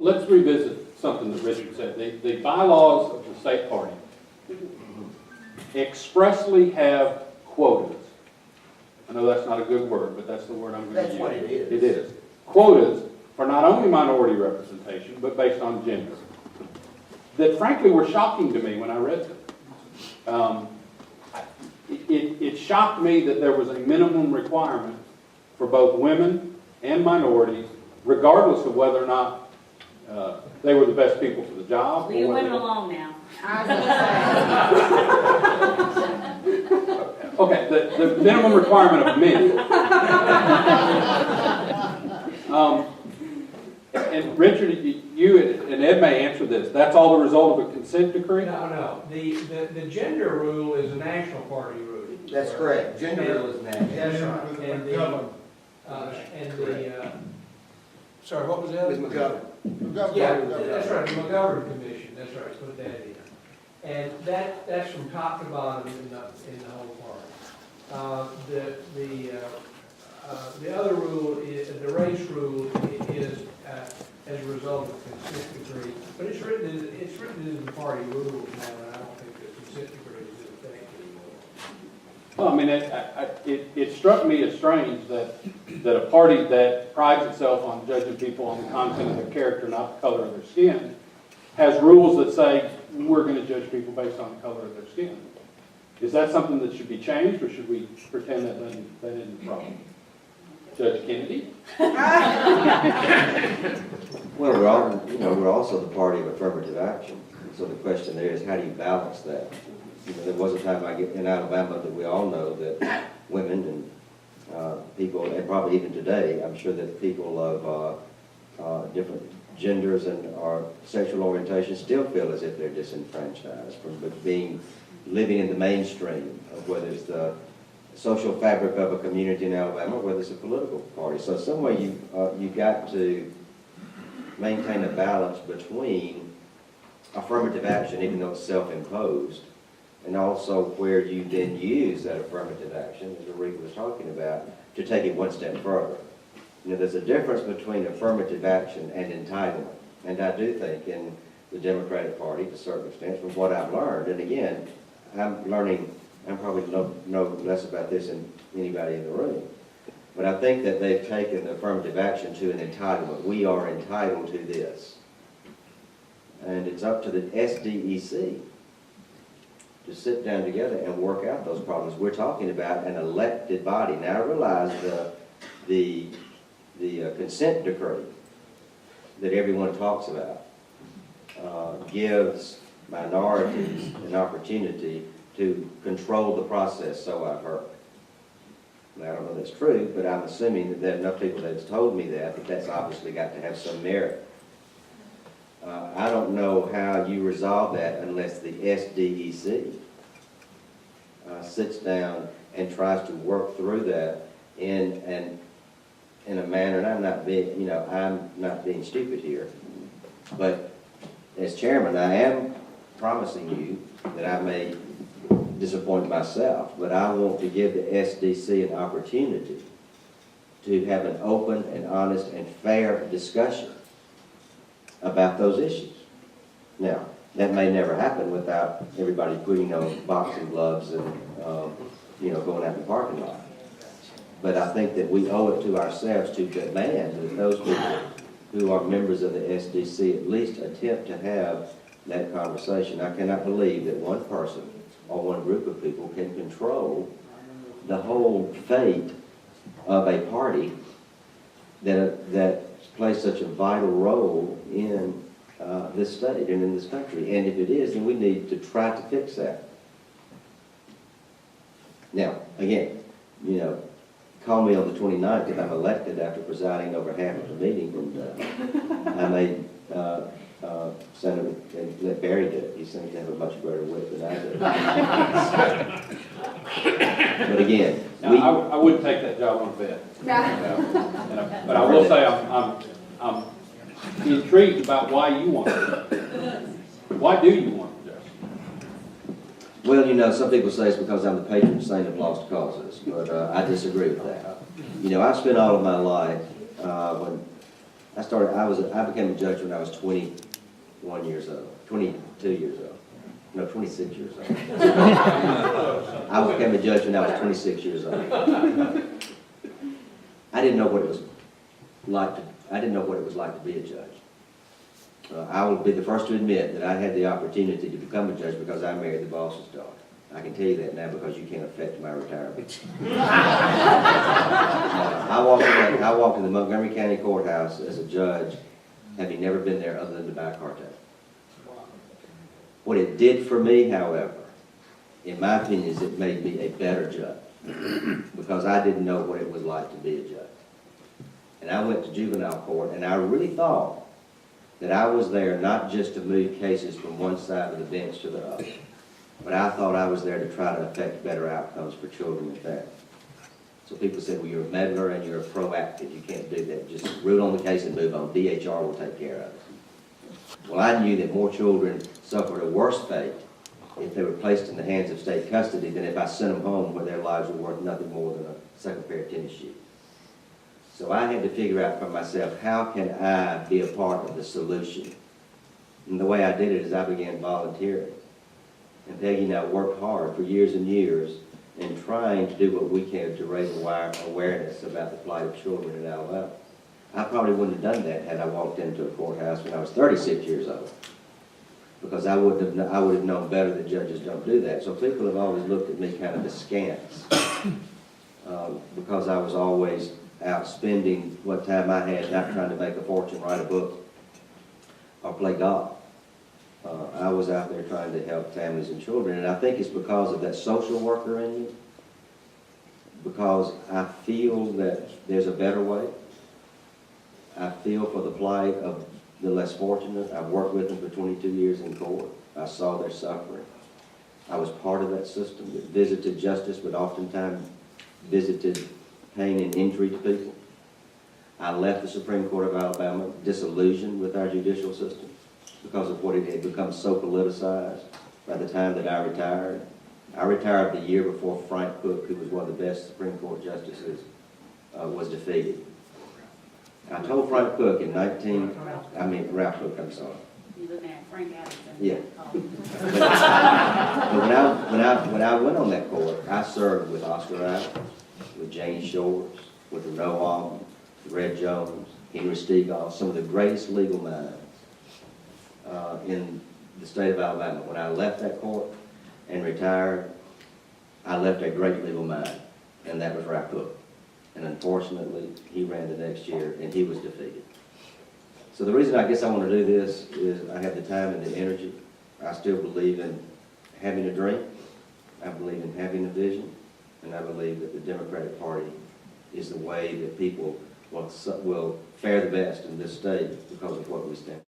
Let's revisit something that Richard said. The bylaws of the state party expressly have quotas. I know that's not a good word, but that's the word I'm going to use. That's what it is. It is. Quotas for not only minority representation, but based on gender. That frankly were shocking to me when I read them. It shocked me that there was a minimum requirement for both women and minorities, regardless of whether or not they were the best people for the job. Leave women alone now. Okay, the minimum requirement of men. And Richard, you and Ed may answer this. That's all the result of a consent decree? No. The gender rule is a national party rule. That's correct. Gender rule is national. That's right. Sorry, what was that? With McGovern. Yeah, that's right, the McGovern Commission, that's right, put that in. And that's from top to bottom in the whole party. The other rule, the race rule is as a result of consent decree, but it's written in the party rules now, and I don't think the consent decree is in effect anymore. Well, I mean, it struck me as strange that a party that prides itself on judging people on the content of their character, not the color of their skin, has rules that say we're going to judge people based on the color of their skin. Is that something that should be changed, or should we pretend that isn't the problem? Judge Kennedy? Well, we're also the party of affirmative action. So the question there is, how do you balance that? There was a time in Alabama that we all know that women and people, and probably even today, I'm sure that people of different genders and our sexual orientation still feel as if they're disenfranchised from living in the mainstream of whether it's the social fabric of a community in Alabama or whether it's a political party. So some way you got to maintain a balance between affirmative action, even though it's self-imposed, and also where you then use that affirmative action, as Rika was talking about, to take it one step further. There's a difference between affirmative action and entitlement. And I do think in the Democratic Party, to a certain extent, from what I've learned, and again, I'm probably know less about this than anybody in the room, but I think that they've taken the affirmative action to an entitlement. We are entitled to this. And it's up to the SDEC to sit down together and work out those problems. We're talking about an elected body. Now I realize the consent decree that everyone talks about gives minorities an opportunity to control the process, so I've heard. Now, I don't know if that's true, but I'm assuming that there are enough people that's told me that that's obviously got to have some merit. I don't know how you resolve that unless the SDEC sits down and tries to work through that in a manner, and I'm not being stupid here, but as chairman, I am promising you that I may disappoint myself, but I want to give the SDC an opportunity to have an open and honest and fair discussion about those issues. Now, that may never happen without everybody putting on boxing gloves and going out in the parking lot. But I think that we owe it to ourselves to demand that those people who are members of the SDC at least attempt to have that conversation. I cannot believe that one person or one group of people can control the whole fate of a party that plays such a vital role in this state and in this country. And if it is, then we need to try to fix that. Now, again, call me on the 29th if I'm elected after presiding over half of the meeting, and I may Senator, and let Barry do it. He seems to have a much better wit than I do. But again, now, I wouldn't take that job on a bet. But I will say I'm intrigued about why you want it. Why do you want it, Justin? Well, some people say it's because I'm the patron saint of lost causes, but I disagree with that. I've spent all of my life, I became a judge when I was 21 years old, 22 years old. No, 26 years old. I became a judge when I was 26 years old. I didn't know what it was like to be a judge. I will be the first to admit that I had the opportunity to become a judge because I married the boss's daughter. I can tell you that now because you can't affect my retirement. I walked in the Montgomery County Courthouse as a judge, having never been there other than to buy a cartel. What it did for me, however, in my opinion, is it made me a better judge because I didn't know what it was like to be a judge. And I went to juvenile court, and I really thought that I was there not just to move cases from one side of the bench to the other, but I thought I was there to try to affect better outcomes for children and families. So people said, well, you're a meddler and you're proactive. You can't do that. Just root on the case and move on. DHR will take care of it. Well, I knew that more children suffered a worse fate if they were placed in the hands of state custody than if I sent them home where their lives were worth nothing more than a second pair of tennis shoes. So I had to figure out for myself, how can I be a part of the solution? And the way I did it is I began volunteering. And Peggy and I worked hard for years and years in trying to do what we can to raise awareness about the plight of children in Alabama. I probably wouldn't have done that had I walked into a courthouse when I was 36 years old, because I would have known better that judges don't do that. So people have always looked at me kind of askance because I was always out spending what time I had, not trying to make a fortune, write a book, or play golf. I was out there trying to help families and children, and I think it's because of that social worker in me, because I feel that there's a better way. I feel for the plight of the less fortunate. I've worked with them for 22 years in court. I saw their suffering. I was part of that system that visited justice, but oftentimes visited pain and injury to people. I left the Supreme Court of Alabama disillusioned with our judicial system because of what it had become so politicized by the time that I retired. I retired the year before Frank Cook, who was one of the best Supreme Court justices, was defeated. I told Frank Cook in Ralph Cook, I'm sorry. You looking at Frank Addison? Yeah. But when I went on that court, I served with Oscar Adams, with Janie Shores, with Renaud Almond, Red Jones, Henry Steagall, some of the greatest legal minds in the state of Alabama. When I left that court and retired, I left a great legal mind, and that was Ralph Cook. And unfortunately, he ran the next year, and he was defeated. So the reason I guess I want to do this is I have the time and the energy. I still believe in having a dream. I believe in having a vision. And I believe that the Democratic Party is the way that people will fare the best in this state because of what we stand for.